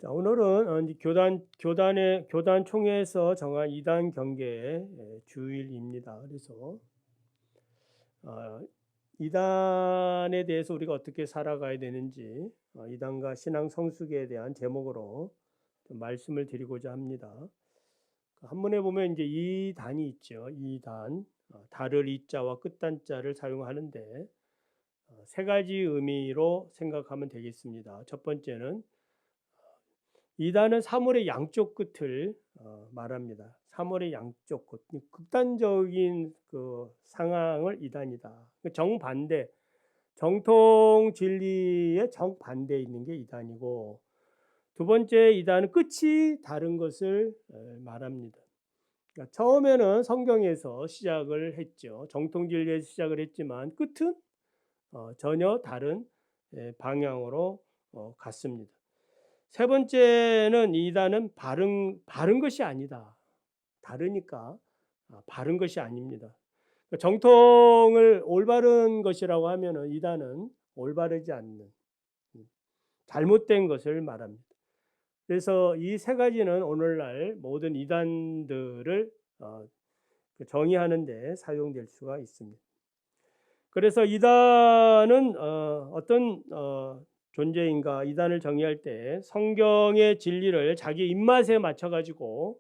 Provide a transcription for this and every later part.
자, 오늘은 이제 교단 총회에서 정한 이단 경계의 주일입니다. 그래서 어, 이단에 대해서 우리가 어떻게 살아가야 되는지 이단과 신앙 성숙에 대한 제목으로 좀 말씀을 드리고자 합니다. 한문에 보면 이제 이단이 있죠. 이단, 다를 이자와 끝단자를 사용하는데 세 가지 의미로 생각하면 되겠습니다. 첫 번째는 이단은 사물의 양쪽 끝을 말합니다. 사물의 양쪽 끝, 극단적인 그 상황을 이단이다. 정반대, 정통 진리의 정반대에 있는 게 이단이고, 두 번째 이단은 끝이 다른 것을 말합니다. 그러니까 처음에는 성경에서 시작을 했죠. 정통 진리에서 시작을 했지만 끝은 전혀 다른 방향으로 갔습니다. 세 번째는 이단은 바른 것이 아니다. 다르니까 바른 것이 아닙니다. 정통을 올바른 것이라고 하면은 이단은 올바르지 않는 잘못된 것을 말합니다. 그래서 이 세 가지는 오늘날 모든 이단들을 정의하는 데 사용될 수가 있습니다. 그래서 이단은 어떤 존재인가, 이단을 정의할 때 성경의 진리를 자기 입맛에 맞춰 가지고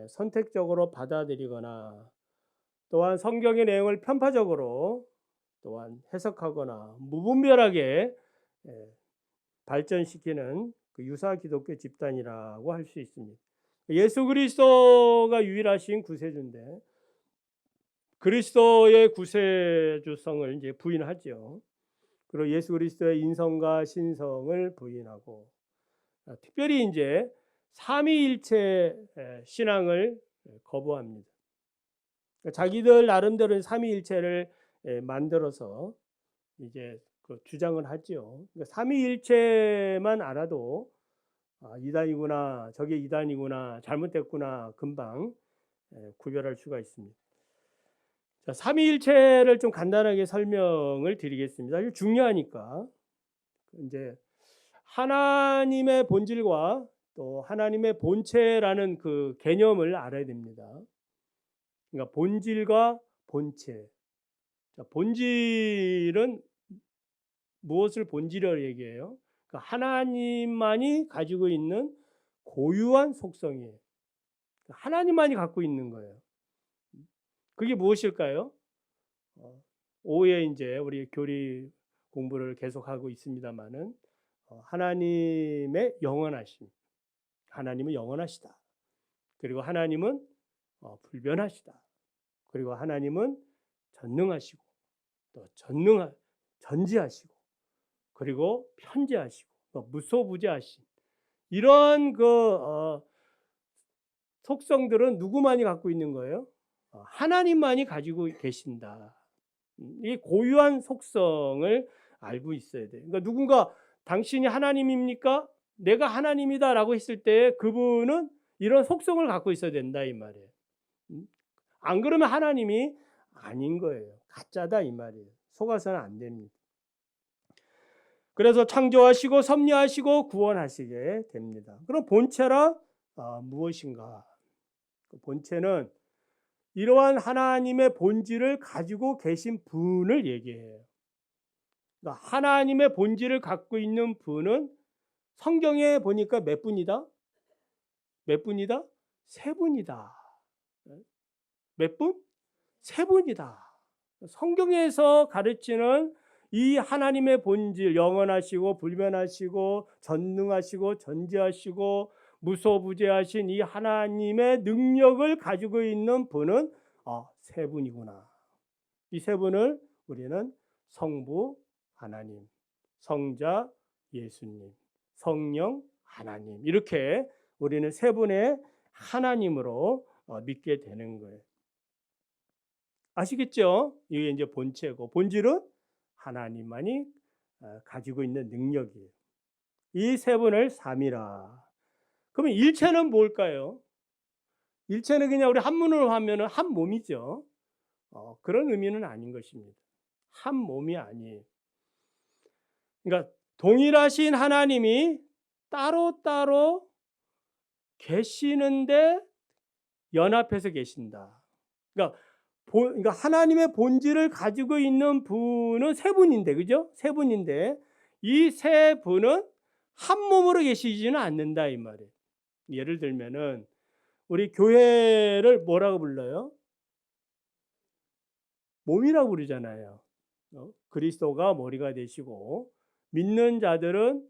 선택적으로 받아들이거나, 또한 성경의 내용을 편파적으로 또한 해석하거나 무분별하게 발전시키는 그 유사 기독교 집단이라고 할 수 있습니다. 예수 그리스도가 유일하신 구세주인데 그리스도의 구세주성을 이제 부인하죠. 그리고 예수 그리스도의 인성과 신성을 부인하고, 특별히 이제 삼위일체 신앙을 거부합니다. 자기들 나름대로 삼위일체를 만들어서 이제 그 주장을 하죠. 삼위일체만 알아도 이단이구나, 저게 이단이구나, 잘못됐구나 금방 구별할 수가 있습니다. 자, 삼위일체를 좀 간단하게 설명을 드리겠습니다. 이거 중요하니까. 이제 하나님의 본질과 또 하나님의 본체라는 그 개념을 알아야 됩니다. 그러니까 본질과 본체. 자, 본질은 무엇을 본질이라고 얘기해요? 그러니까 하나님만이 가지고 있는 고유한 속성이에요. 하나님만이 갖고 있는 거예요. 그게 무엇일까요? 오후에 이제 우리 교리 공부를 계속하고 있습니다만은 하나님의 영원하심, 하나님은 영원하시다. 그리고 하나님은 불변하시다. 그리고 하나님은 전능하시고 또 전지하시고 그리고 편재하시고 무소부재하신 이런 그 속성들은 누구만이 갖고 있는 거예요? 하나님만이 가지고 계신다. 이 고유한 속성을 알고 있어야 돼요. 그러니까 누군가 당신이 하나님입니까? 내가 하나님이다라고 했을 때 그분은 이런 속성을 갖고 있어야 된다 이 말이에요. 안 그러면 하나님이 아닌 거예요. 가짜다 이 말이에요. 속아서는 안 됩니다. 그래서 창조하시고 섭리하시고 구원하시게 됩니다. 그럼 본체라 무엇인가? 그 본체는 이러한 하나님의 본질을 가지고 계신 분을 얘기해요. 그러니까 하나님의 본질을 갖고 있는 분은 성경에 보니까 몇 분이다? 몇 분이다? 세 분이다. 몇 분? 세 분이다. 성경에서 가르치는 이 하나님의 본질, 영원하시고 불변하시고 전능하시고 전지하시고 무소부재하신 이 하나님의 능력을 가지고 있는 분은 세 분이구나. 이 세 분을 우리는 성부 하나님, 성자 예수님, 성령 하나님, 이렇게 우리는 세 분의 하나님으로 믿게 되는 거예요. 아시겠죠? 이게 이제 본체고, 본질은 하나님만이 가지고 있는 능력이에요. 이 세 분을 삼위라. 그러면 일체는 뭘까요? 일체는 그냥 우리 한문으로 하면은 한 몸이죠. 그런 의미는 아닌 것입니다. 한 몸이 아니에요. 그러니까 동일하신 하나님이 따로따로 계시는데 연합해서 계신다. 그러니까 하나님의 본질을 가지고 있는 분은 세 분인데, 그죠? 세 분인데 이 세 분은 한 몸으로 계시지는 않는다 이 말이에요. 예를 들면은 우리 교회를 뭐라고 불러요? 몸이라고 부르잖아요. 그리스도가 머리가 되시고 믿는 자들은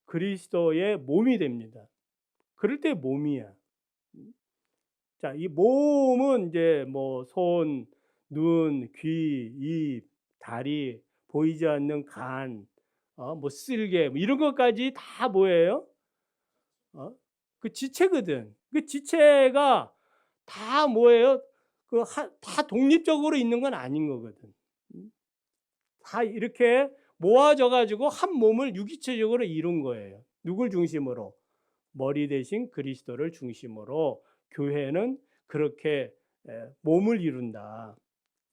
그리스도의 몸이 됩니다. 그럴 때 몸이야. 자, 이 몸은 이제 뭐 손, 눈, 귀, 입, 다리, 보이지 않는 간, 뭐 쓸개, 뭐 이런 것까지 다 뭐예요? 그 지체거든. 그 지체가 다 뭐예요? 다 독립적으로 있는 건 아닌 거거든. 다 이렇게 모아져 가지고 한 몸을 유기체적으로 이룬 거예요. 누굴 중심으로? 머리 대신 그리스도를 중심으로 교회는 그렇게 몸을 이룬다.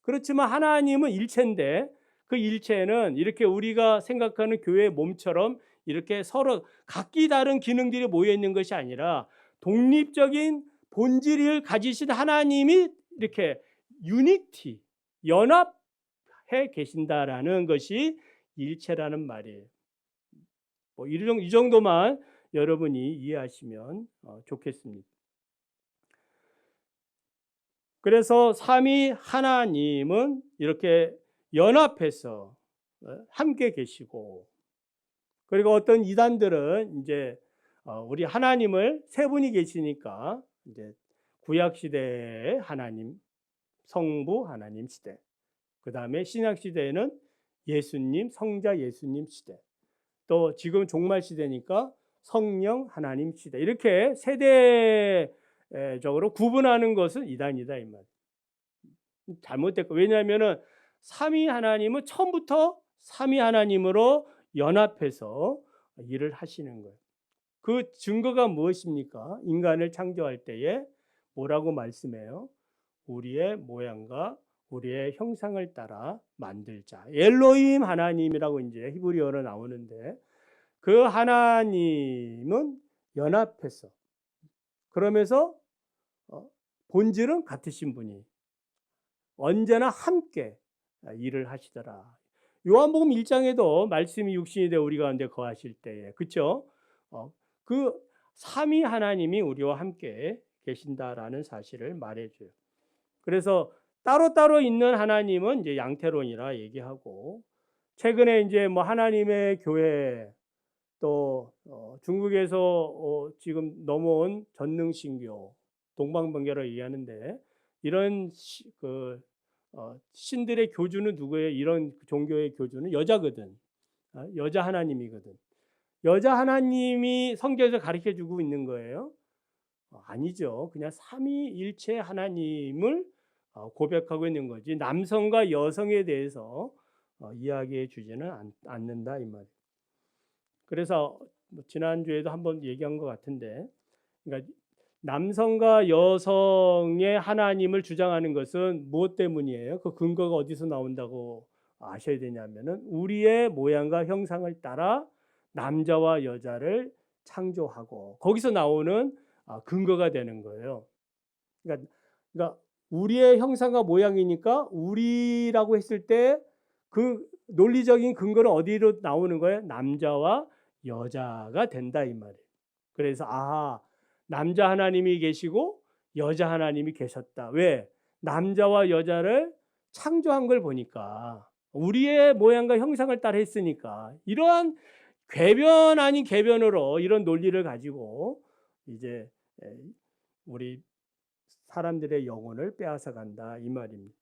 그렇지만 하나님은 일체인데 그 일체는 이렇게 우리가 생각하는 교회의 몸처럼 이렇게 서로 각기 다른 기능들이 모여 있는 것이 아니라 독립적인 본질을 가지신 하나님이 이렇게 유니티, 연합해 계신다라는 것이 일체라는 말이에요. 뭐 이 정도만 여러분이 이해하시면 좋겠습니다. 그래서 삼위 하나님은 이렇게 연합해서 함께 계시고, 그리고 어떤 이단들은 이제 우리 하나님을 세 분이 계시니까 이제 구약 시대의 하나님, 성부 하나님 시대, 그 다음에 신약 시대에는 예수님, 성자 예수님 시대, 또 지금 종말 시대니까 성령 하나님 시대, 이렇게 세대적으로 구분하는 것은 이단이다 이 말. 잘못됐고, 왜냐하면은 삼위 하나님은 처음부터 삼위 하나님으로 연합해서 일을 하시는 거예요. 그 증거가 무엇입니까? 인간을 창조할 때에 뭐라고 말씀해요? 우리의 모양과 우리의 형상을 따라 만들자. 엘로힘 하나님이라고 이제 히브리어로 나오는데, 그 하나님은 연합해서, 그러면서 본질은 같으신 분이 언제나 함께 일을 하시더라. 요한복음 1장에도 말씀이 육신이 되어 우리 가운데 거하실 때에, 그렇죠? 그 삼위 하나님이 우리와 함께 계신다라는 사실을 말해줘요. 그래서 따로따로 있는 하나님은 이제 양태론이라 얘기하고, 최근에 이제 뭐 하나님의 교회, 또 중국에서 지금 넘어온 전능신교, 동방번개로 얘기하는데, 이런 신들의 교주는 누구예요? 이런 종교의 교주는 여자거든. 여자 하나님이거든. 여자 하나님이 성경에서 가르쳐주고 있는 거예요? 아니죠. 그냥 삼위일체 하나님을 고백하고 있는 거지, 남성과 여성에 대해서 이야기해 주지는 않는다 이 말이에요. 그래서 지난주에도 한번 얘기한 것 같은데, 그러니까 남성과 여성의 하나님을 주장하는 것은 무엇 때문이에요? 그 근거가 어디서 나온다고 아셔야 되냐면은, 우리의 모양과 형상을 따라 남자와 여자를 창조하고, 거기서 나오는 근거가 되는 거예요. 그러니까 우리의 형상과 모양이니까 우리라고 했을 때 그 논리적인 근거는 어디로 나오는 거예요? 남자와 여자가 된다 이 말이에요. 그래서 남자 하나님이 계시고 여자 하나님이 계셨다. 왜? 남자와 여자를 창조한 걸 보니까, 우리의 모양과 형상을 따라 했으니까, 이러한 궤변 아닌 궤변으로 이런 논리를 가지고 이제 우리 사람들의 영혼을 빼앗아 간다 이 말입니다.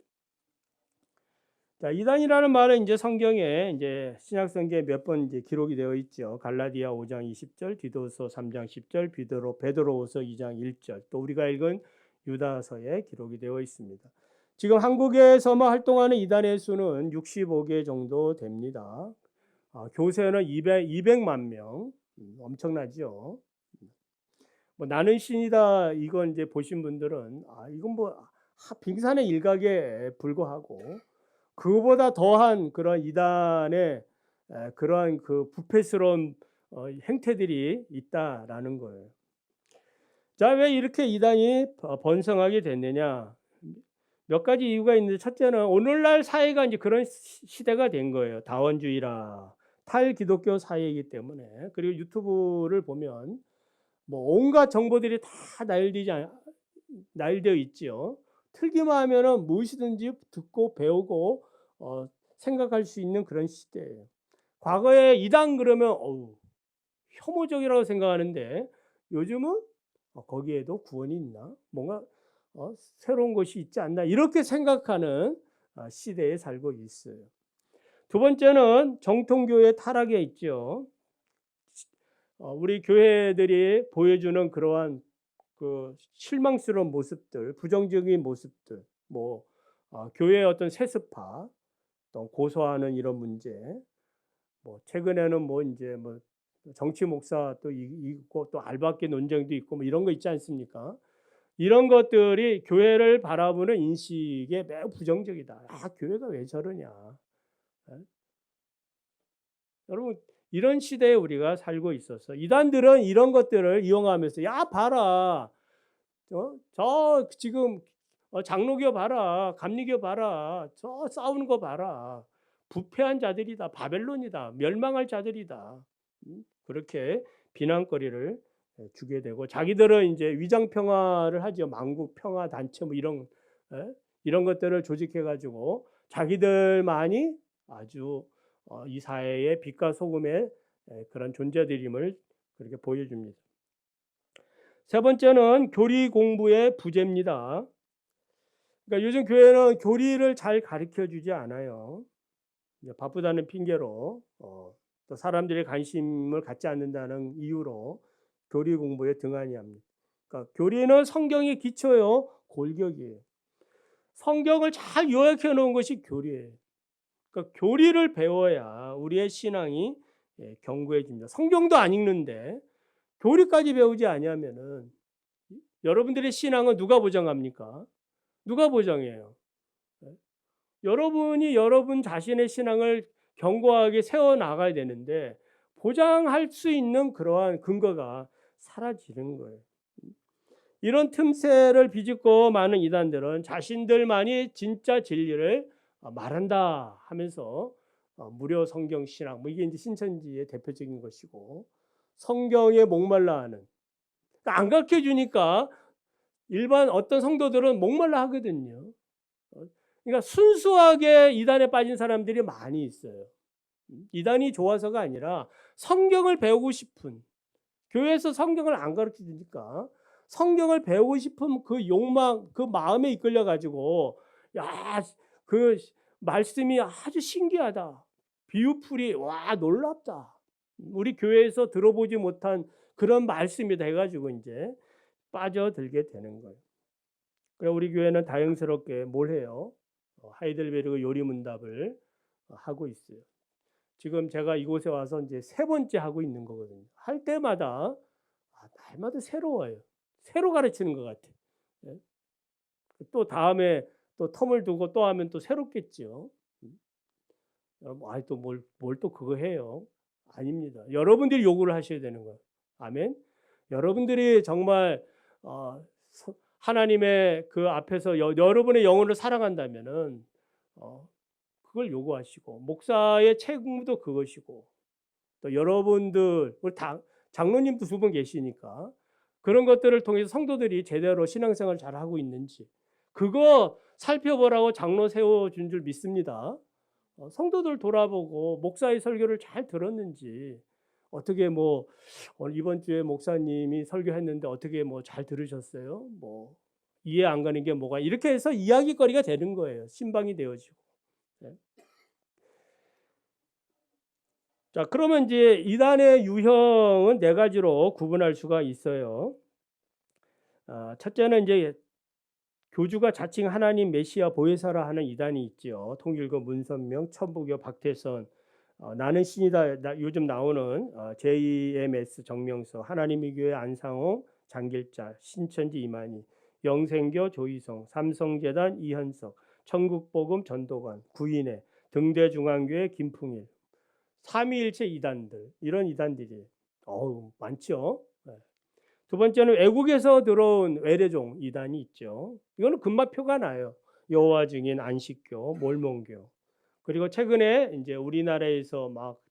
자, 이단이라는 말은 이제 성경에 이제 신약 성경에 몇 번 이제 기록이 되어 있죠. 갈라디아 5장 20절, 디도서 3장 10절, 베드로후서 2장 1절, 또 우리가 읽은 유다서에 기록이 되어 있습니다. 지금 한국에서만 활동하는 이단의 수는 65개 정도 됩니다. 교세는 200만 명, 엄청나죠. 뭐 나는 신이다 이건 이제 보신 분들은 이건 뭐 빙산의 일각에 불과하고, 그보다 더한 그런 이단의 그러한 그 부패스러운 행태들이 있다라는 거예요. 자, 왜 이렇게 이단이 번성하게 됐느냐? 몇 가지 이유가 있는데, 첫째는 오늘날 사회가 이제 그런 시대가 된 거예요. 다원주의라 탈기독교 사회이기 때문에. 그리고 유튜브를 보면 뭐 온갖 정보들이 다 나열되어 있지요. 틀기만 하면은 무엇이든지 듣고 배우고 생각할 수 있는 그런 시대예요. 과거에 이단 그러면 혐오적이라고 생각하는데, 요즘은 거기에도 구원이 있나? 뭔가 새로운 것이 있지 않나? 이렇게 생각하는 시대에 살고 있어요. 두 번째는 정통교회 타락에 있죠. 우리 교회들이 보여주는 그러한 그 실망스러운 모습들, 부정적인 모습들, 뭐 교회의 어떤 세습화, 또 고소하는 이런 문제, 뭐 최근에는 뭐 이제 뭐 정치 목사 또 있고 또 알박기 논쟁도 있고 뭐 이런 거 있지 않습니까? 이런 것들이 교회를 바라보는 인식에 매우 부정적이다. 교회가 왜 저러냐? 예? 여러분, 이런 시대에 우리가 살고 있어서 이단들은 이런 것들을 이용하면서, 야 봐라, 저 지금 장로교 봐라, 감리교 봐라, 저 싸우는 거 봐라, 부패한 자들이다, 바벨론이다, 멸망할 자들이다. 그렇게 비난거리를 주게 되고, 자기들은 이제 위장 평화를 하죠. 만국 평화 단체 뭐 이런 것들을 조직해 가지고 자기들만이 아주 이 사회의 빛과 소금의 그런 존재들임을 그렇게 보여줍니다. 세 번째는 교리 공부의 부재입니다. 그러니까 요즘 교회는 교리를 잘 가르쳐 주지 않아요. 바쁘다는 핑계로 또 사람들이 관심을 갖지 않는다는 이유로 교리 공부에 등한히 합니다. 그러니까 교리는 성경이 기초요, 골격이에요. 성경을 잘 요약해 놓은 것이 교리예요. 그러니까 교리를 배워야 우리의 신앙이 견고해집니다. 성경도 안 읽는데 교리까지 배우지 아니하면은 여러분들의 신앙은 누가 보장합니까? 누가 보장해요? 여러분이 여러분 자신의 신앙을 견고하게 세워 나가야 되는데 보장할 수 있는 그러한 근거가 사라지는 거예요. 이런 틈새를 비집고 많은 이단들은 자신들만이 진짜 진리를 말한다 하면서 무료 성경 신학, 뭐 이게 이제 신천지의 대표적인 것이고, 성경에 목말라 하는, 그러니까 안 가르쳐 주니까 일반 어떤 성도들은 목말라 하거든요. 그러니까 순수하게 이단에 빠진 사람들이 많이 있어요. 이단이 좋아서가 아니라 성경을 배우고 싶은, 교회에서 성경을 안 가르쳐 주니까 성경을 배우고 싶은 그 욕망, 그 마음에 이끌려 가지고, 야, 그 말씀이 아주 신기하다, 비유풀이 와 놀랍다, 우리 교회에서 들어보지 못한 그런 말씀이다 해가지고 이제 빠져들게 되는 거예요. 그래서 우리 교회는 다행스럽게 뭘 해요? 하이델베르그 요리문답을 하고 있어요. 지금 제가 이곳에 와서 이제 세 번째 하고 있는 거거든요. 할 때마다 날마다 새로워요. 새로 가르치는 것 같아요. 예? 또 다음에 또 텀을 두고 또 하면 또 새롭겠죠. 여러분, 뭘 또 그거 해요? 아닙니다. 여러분들이 요구를 하셔야 되는 거예요. 아멘. 여러분들이 정말 하나님의 그 앞에서 여러분의 영혼을 사랑한다면은 그걸 요구하시고, 목사의 책무도 그것이고, 또 여러분들 우리 장로님도 두 분 계시니까 그런 것들을 통해서 성도들이 제대로 신앙생활 잘 하고 있는지 그거 살펴보라고 장로 세워준 줄 믿습니다. 성도들 돌아보고 목사의 설교를 잘 들었는지, 어떻게 뭐 이번 주에 목사님이 설교했는데 어떻게 뭐 잘 들으셨어요? 뭐 이해 안 가는 게 뭐가, 이렇게 해서 이야기거리가 되는 거예요. 신방이 되어지고. 네. 자, 그러면 이제 이단의 유형은 네 가지로 구분할 수가 있어요. 첫째는 이제 교주가 자칭 하나님 메시아 보혜사라 하는 이단이 있죠. 통일교 문선명, 천부교 박태선, 나는 신이다 요즘 나오는 JMS 정명서, 하나님의 교회 안상홍, 장길자, 신천지 이만희, 영생교 조희성, 삼성재단 이현석, 천국복음 전도관, 구인회, 등대중앙교회 김풍일, 삼위일체 이단들, 이런 이단들이 많죠. 네. 두 번째는 외국에서 들어온 외래종 이단이 있죠. 이거는 금마표가 나요. 여호와 증인, 안식교, 몰몬교. 그리고 최근에 이제 우리나라에서 막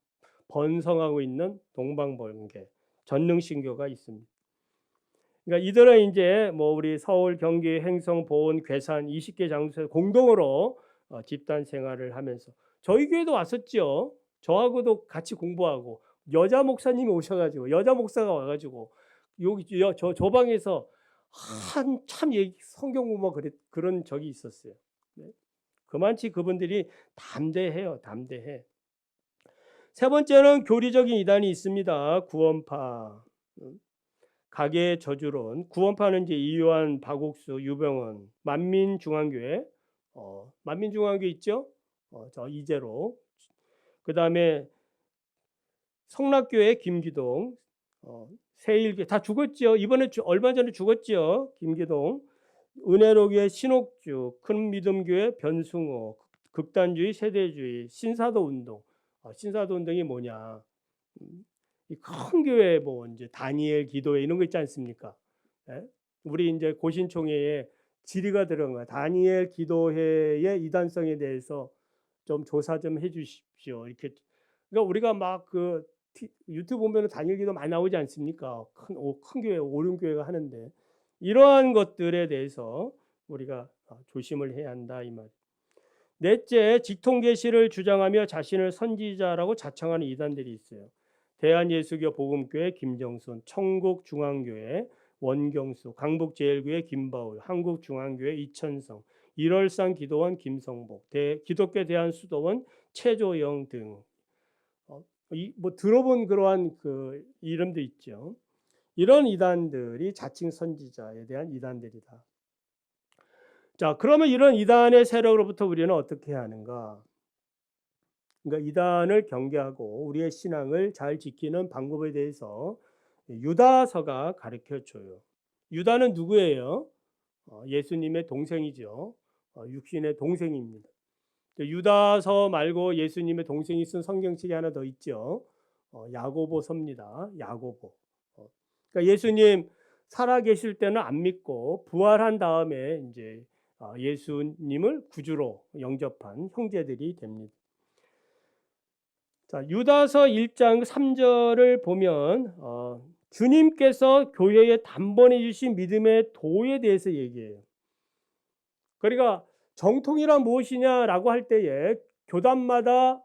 번성하고 있는 동방번개, 전능신교가 있습니다. 그러니까 이들은 이제 뭐 우리 서울, 경기, 행성, 보은, 괴산 20개 장소에서 공동으로 집단 생활을 하면서 저희 교회도 왔었죠. 저하고도 같이 공부하고 여자 목사님이 오셔가지고 여자 목사가 와가지고 여기 저 방에서 한참 성경 공부 그런 적이 있었어요. 네. 그만치 그분들이 담대해요, 담대해. 세 번째는 교리적인 이단이 있습니다. 구원파. 가계 저주론. 구원파는 이제 이요한, 박옥수, 유병원, 만민중앙교회, 만민중앙교회 있죠? 저 이재로. 그 다음에 성락교회 김기동, 세일교 다 죽었죠. 이번에 얼마 전에 죽었죠. 김기동. 은혜로교회 신옥주, 큰믿음교회 변승호, 극단주의, 세대주의, 신사도 운동. 신사도 운동이 뭐냐? 이 큰 교회 뭐 이제 다니엘 기도회 이런 거 있지 않습니까? 예? 우리 이제 고신총회에 질의가 들어간 거야. 다니엘 기도회의 이단성에 대해서 좀 조사 좀 해주십시오. 이렇게. 그러니까 우리가 막 그 유튜브 보면 다니엘 기도 많이 나오지 않습니까? 큰 교회, 오륜 교회가 하는데 이러한 것들에 대해서 우리가 조심을 해야 한다 이 말. 넷째, 직통계시를 주장하며 자신을 선지자라고 자청하는 이단들이 있어요. 대한예수교 복음교회 김정순, 청국중앙교회 원경수, 강북제일교회 김바울, 한국중앙교회 이천성, 일월산 기도원 김성복, 기독교 대한수도원 최조영 등 뭐 들어본 그러한 그 이름도 있죠. 이런 이단들이 자칭 선지자에 대한 이단들이다. 자, 그러면 이런 이단의 세력으로부터 우리는 어떻게 해야 하는가? 그러니까 이단을 경계하고 우리의 신앙을 잘 지키는 방법에 대해서 유다서가 가르쳐 줘요. 유다는 누구예요? 예수님의 동생이죠. 육신의 동생입니다. 유다서 말고 예수님의 동생이 쓴 성경책이 하나 더 있죠. 야고보서입니다. 야고보. 그러니까 예수님 살아 계실 때는 안 믿고 부활한 다음에 이제 예수님을 구주로 영접한 형제들이 됩니다. 자, 유다서 1장 3절을 보면 주님께서 교회에 단번에 주신 믿음의 도에 대해서 얘기해요. 그러니까 정통이란 무엇이냐라고 할 때에 교단마다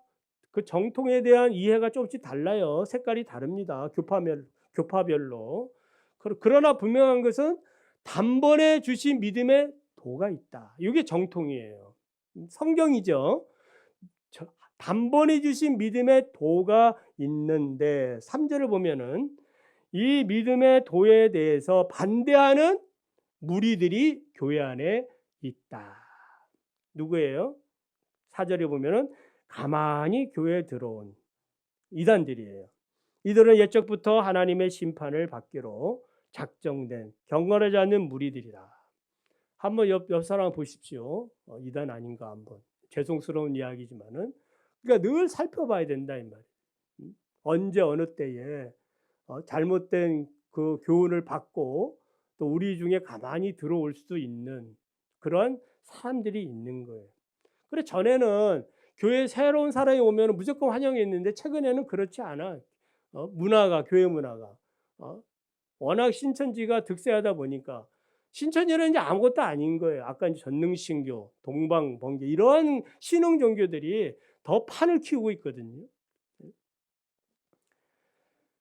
그 정통에 대한 이해가 조금씩 달라요. 색깔이 다릅니다. 교파별로. 그러나 분명한 것은 단번에 주신 믿음의 도가 있다. 이게 정통이에요. 성경이죠. 단번에 주신 믿음의 도가 있는데 3절을 보면은 이 믿음의 도에 대해서 반대하는 무리들이 교회 안에 있다. 누구예요? 4절에 보면은 가만히 교회에 들어온 이단들이에요. 이들은 옛적부터 하나님의 심판을 받기로 작정된 경건하지 않는 무리들이다. 한번 옆 사람 보십시오. 이단 아닌가 한번. 죄송스러운 이야기지만은 그러니까 늘 살펴봐야 된다 이 말이에요. 언제 어느 때에 잘못된 그 교훈을 받고 또 우리 중에 가만히 들어올 수도 있는 그런 사람들이 있는 거예요. 그래 전에는 교회 새로운 사람이 오면 무조건 환영했는데 최근에는 그렇지 않아. 문화가 교회 문화가 워낙 신천지가 득세하다 보니까 신천지는 이제 아무것도 아닌 거예요. 아까 이제 전능신교, 동방번개 이런 신흥 종교들이 더 판을 키우고 있거든요.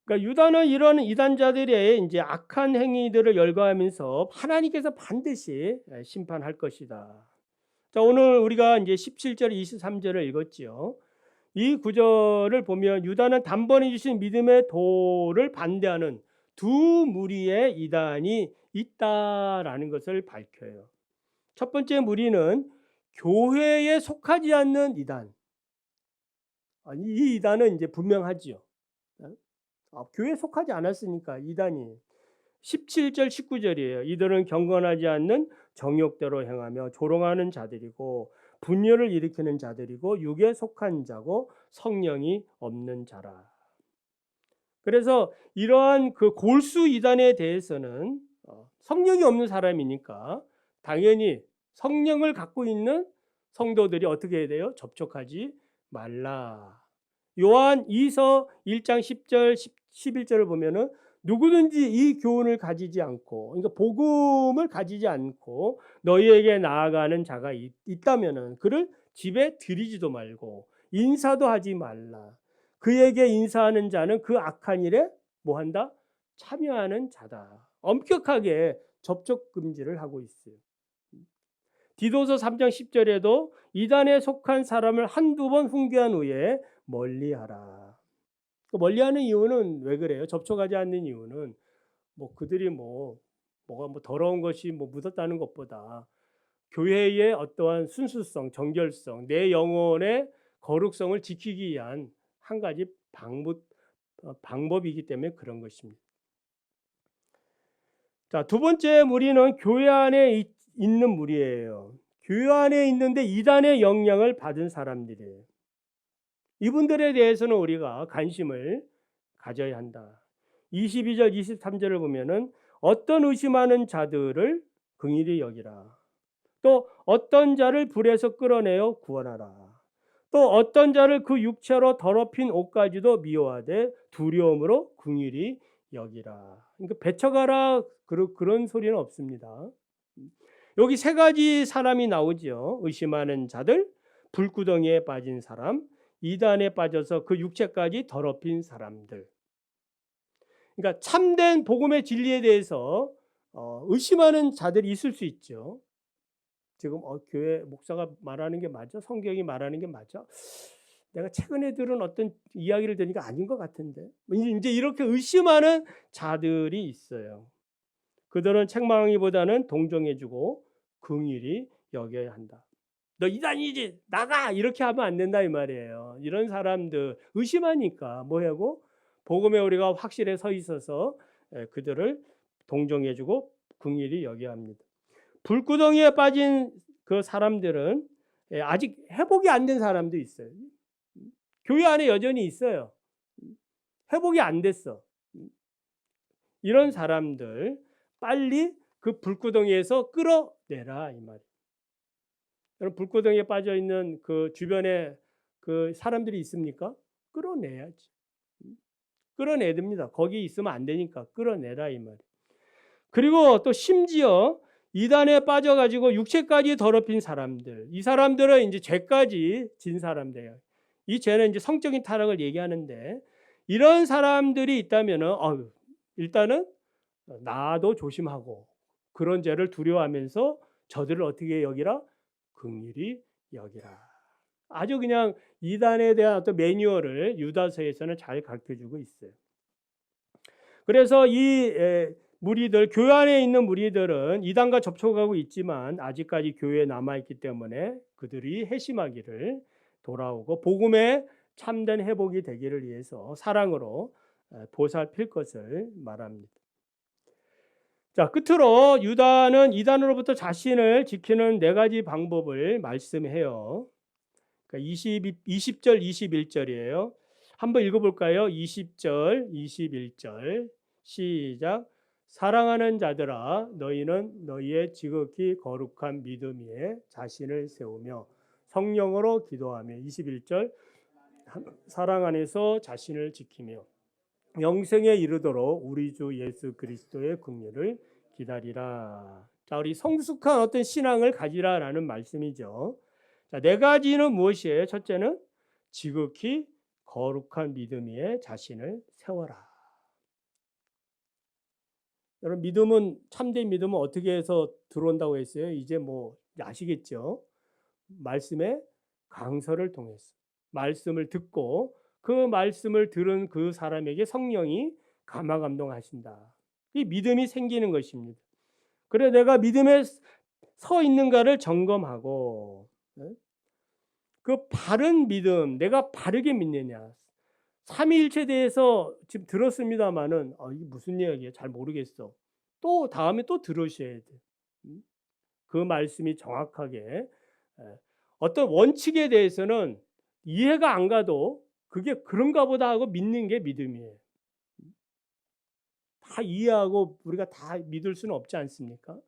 그러니까 유다는 이런 이단자들의 이제 악한 행위들을 열거하면서 하나님께서 반드시 심판할 것이다. 자, 오늘 우리가 이제 17절, 23절을 읽었지요. 이 구절을 보면 유다는 단번에 주신 믿음의 도를 반대하는 두 무리의 이단이 있다라는 것을 밝혀요. 첫 번째 무리는 교회에 속하지 않는 이단. 이 이단은 이제 분명하지요. 교회에 속하지 않았으니까 이단이 17절 19절이에요. 이들은 경건하지 않는 정욕대로 행하며 조롱하는 자들이고 분열을 일으키는 자들이고 육에 속한 자고 성령이 없는 자라. 그래서 이러한 그 골수 이단에 대해서는 성령이 없는 사람이니까 당연히 성령을 갖고 있는 성도들이 어떻게 해야 돼요? 접촉하지 말라. 요한 2서 1장 10절 11절을 보면은 누구든지 이 교훈을 가지지 않고, 그러니까 복음을 가지지 않고 너희에게 나아가는 자가 있다면은 그를 집에 들이지도 말고 인사도 하지 말라. 그에게 인사하는 자는 그 악한 일에 뭐 한다? 참여하는 자다. 엄격하게 접촉 금지를 하고 있어요. 디도서 3장 10절에도 이단에 속한 사람을 한두 번 훈계한 후에 멀리하라. 멀리하는 이유는 왜 그래요? 접촉하지 않는 이유는 뭐 그들이 뭐가 더러운 것이 묻었다는 것보다 교회의 어떠한 순수성, 정결성, 내 영혼의 거룩성을 지키기 위한 한 가지 방법이기 때문에 그런 것입니다. 자, 두 번째 무리는 교회 안에 있는 무리예요. 교회 안에 있는데 이단의 영향을 받은 사람들이에요. 이분들에 대해서는 우리가 관심을 가져야 한다. 22절, 23절을 보면은 어떤 의심하는 자들을 긍휼히 여기라. 또 어떤 자를 불에서 끌어내어 구원하라. 또 어떤 자를 그 육체로 더럽힌 옷까지도 미워하되 두려움으로 긍휼히 여기라. 그러니까 배척하라 그런 소리는 없습니다. 여기 세 가지 사람이 나오죠. 의심하는 자들, 불구덩이에 빠진 사람, 이단에 빠져서 그 육체까지 더럽힌 사람들. 그러니까 참된 복음의 진리에 대해서 의심하는 자들이 있을 수 있죠. 지금 교회 목사가 말하는 게 맞아? 성경이 말하는 게 맞아? 내가 최근에 들은 어떤 이야기를 들으니까 아닌 것 같은데. 이제 이렇게 의심하는 자들이 있어요. 그들은 책망하기보다는 동정해주고 긍휼히 여겨야 한다. 너 이단이지 나가 이렇게 하면 안 된다 이 말이에요. 이런 사람들 의심하니까 뭐하고 복음에 우리가 확실히 서 있어서 그들을 동정해주고 긍휼히 여겨야 합니다. 불구덩이에 빠진 그 사람들은 아직 회복이 안 된 사람도 있어요. 교회 안에 여전히 있어요. 회복이 안 됐어. 이런 사람들 빨리 그 불구덩이에서 끌어내라 이 말이에요. 여러분 불구덩이에 빠져 있는 그 주변에 그 사람들이 있습니까? 끌어내야지. 끌어내야 됩니다. 거기 있으면 안 되니까 끌어내라 이 말이에요. 그리고 또 심지어 이단에 빠져가지고 육체까지 더럽힌 사람들, 이 사람들은 이제 죄까지 진 사람들이에요. 이 죄는 이제 성적인 타락을 얘기하는데 이런 사람들이 있다면은 일단은 나도 조심하고 그런 죄를 두려워하면서 저들을 어떻게 여기라? 긍휼히 여기라. 아주 그냥 이단에 대한 어떤 매뉴얼을 유다서에서는 잘 가르쳐주고 있어요. 그래서 이 무리들, 교회 안에 있는 무리들은 이단과 접촉하고 있지만 아직까지 교회에 남아있기 때문에 그들이 회심하기를 돌아오고 복음의 참된 회복이 되기를 위해서 사랑으로 보살필 것을 말합니다. 자, 끝으로 유다는 이단으로부터 자신을 지키는 네 가지 방법을 말씀해요. 그러니까 20절, 21절이에요. 한번 읽어볼까요? 20절, 21절 시작. 사랑하는 자들아 너희는 너희의 지극히 거룩한 믿음 위에 자신을 세우며 성령으로 기도하며 21절 사랑 안에서 자신을 지키며 영생에 이르도록 우리 주 예수 그리스도의 긍휼을 기다리라. 자, 우리 성숙한 어떤 신앙을 가지라라는 말씀이죠. 자, 네 가지는 무엇이에요? 첫째는 지극히 거룩한 믿음 위에 자신을 세워라. 여러분 믿음은 참된 믿음은 어떻게 해서 들어온다고 했어요? 이제 아시겠죠? 말씀의 강서를 통해서 말씀을 듣고 그 말씀을 들은 그 사람에게 성령이 감화 감동하신다. 이 믿음이 생기는 것입니다. 그래 내가 믿음에 서 있는가를 점검하고 그 바른 믿음 내가 바르게 믿느냐. 삼위일체에 대해서 지금 들었습니다마는 이게 무슨 이야기야? 잘 모르겠어. 또 다음에 또 들으셔야 돼. 그 말씀이 정확하게 어떤 원칙에 대해서는 이해가 안 가도 그게 그런가 보다 하고 믿는 게 믿음이에요. 다 이해하고 우리가 다 믿을 수는 없지 않습니까?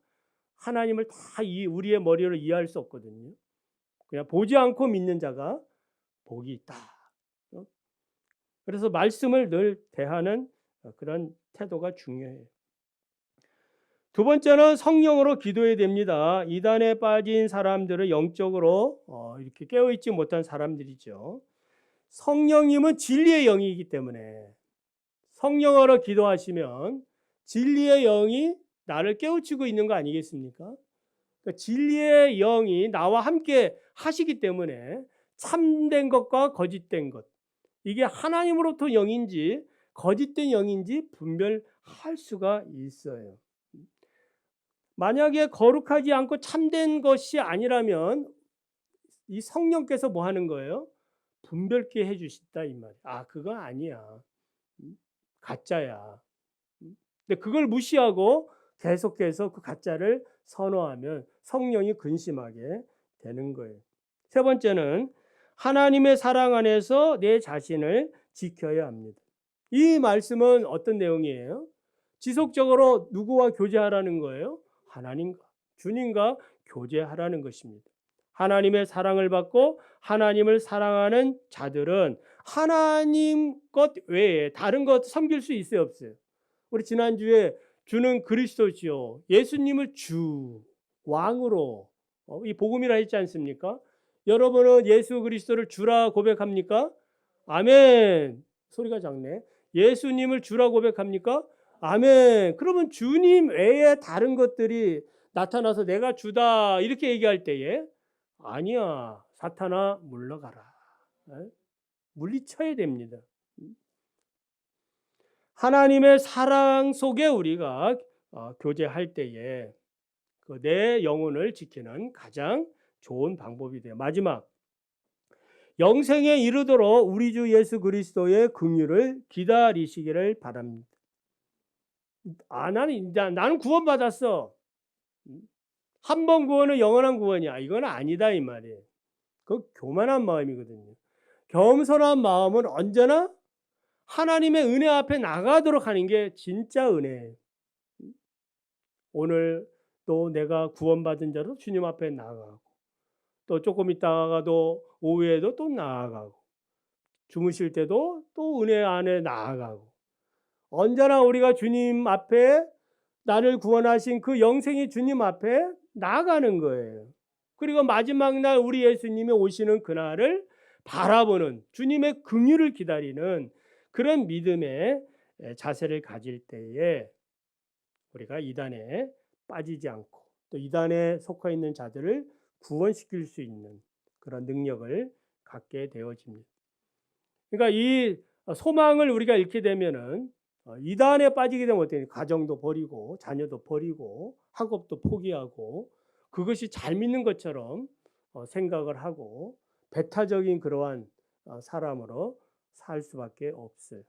하나님을 다 우리의 머리로 이해할 수 없거든요. 그냥 보지 않고 믿는 자가 복이 있다. 어? 그래서 말씀을 늘 대하는 그런 태도가 중요해요. 두 번째는 성령으로 기도해야 됩니다. 이단에 빠진 사람들은 영적으로 이렇게 깨어있지 못한 사람들이죠. 성령님은 진리의 영이기 때문에 성령으로 기도하시면 진리의 영이 나를 깨우치고 있는 거 아니겠습니까? 그러니까 진리의 영이 나와 함께 하시기 때문에 참된 것과 거짓된 것, 이게 하나님으로부터 영인지 거짓된 영인지 분별할 수가 있어요. 만약에 거룩하지 않고 참된 것이 아니라면 이 성령께서 뭐 하는 거예요? 분별케 해 주신다 이 말이에요. 아, 그건 아니야. 가짜야. 근데 그걸 무시하고 계속해서 그 가짜를 선호하면 성령이 근심하게 되는 거예요. 세 번째는 하나님의 사랑 안에서 내 자신을 지켜야 합니다. 이 말씀은 어떤 내용이에요? 지속적으로 누구와 교제하라는 거예요? 하나님과, 주님과 교제하라는 것입니다. 하나님의 사랑을 받고 하나님을 사랑하는 자들은 하나님 것 외에 다른 것 섬길 수 있어요, 없어요? 우리 지난주에 주는 그리스도지요. 예수님을 주, 왕으로 이 복음이라 했지 않습니까? 여러분은 예수 그리스도를 주라 고백합니까? 아멘. 소리가 작네. 예수님을 주라 고백합니까? 아멘. 그러면 주님 외에 다른 것들이 나타나서 내가 주다 이렇게 얘기할 때에 아니야. 사탄아 물러가라. 물리쳐야 됩니다. 하나님의 사랑 속에 우리가 교제할 때에 내 영혼을 지키는 가장 좋은 방법이 돼요. 마지막, 영생에 이르도록 우리 주 예수 그리스도의 긍휼을 기다리시기를 바랍니다. 나는 구원받았어. 한 번 구원은 영원한 구원이야. 이건 아니다 이 말이에요. 그 교만한 마음이거든요. 겸손한 마음은 언제나 하나님의 은혜 앞에 나가도록 하는 게 진짜 은혜예요. 오늘 또 내가 구원받은 자로 주님 앞에 나아가고 또 조금 있다가도 오후에도 또 나아가고 주무실 때도 또 은혜 안에 나아가고 언제나 우리가 주님 앞에 나를 구원하신 그 영생의 주님 앞에 나아가는 거예요. 그리고 마지막 날 우리 예수님이 오시는 그날을 바라보는 주님의 긍휼을 기다리는 그런 믿음의 자세를 가질 때에 우리가 이단에 빠지지 않고 또 이단에 속해 있는 자들을 구원시킬 수 있는 그런 능력을 갖게 되어집니다. 그러니까 이 소망을 우리가 잃게 되면은 이단에 빠지게 되면 어때요? 가정도 버리고 자녀도 버리고 학업도 포기하고 그것이 잘 믿는 것처럼 생각을 하고 배타적인 그러한 사람으로 살 수밖에 없어요.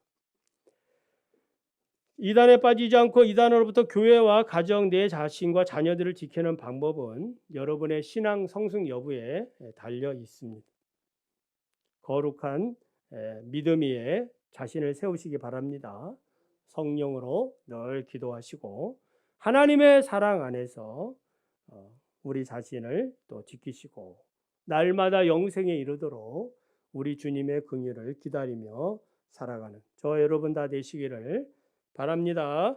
이단에 빠지지 않고 이단으로부터 교회와 가정 내 자신과 자녀들을 지키는 방법은 여러분의 신앙 성숙 여부에 달려 있습니다. 거룩한 믿음 위에 자신을 세우시기 바랍니다. 성령으로 늘 기도하시고 하나님의 사랑 안에서 우리 자신을 또 지키시고 날마다 영생에 이르도록 우리 주님의 긍휼을 기다리며 살아가는 저 여러분 다 되시기를 바랍니다.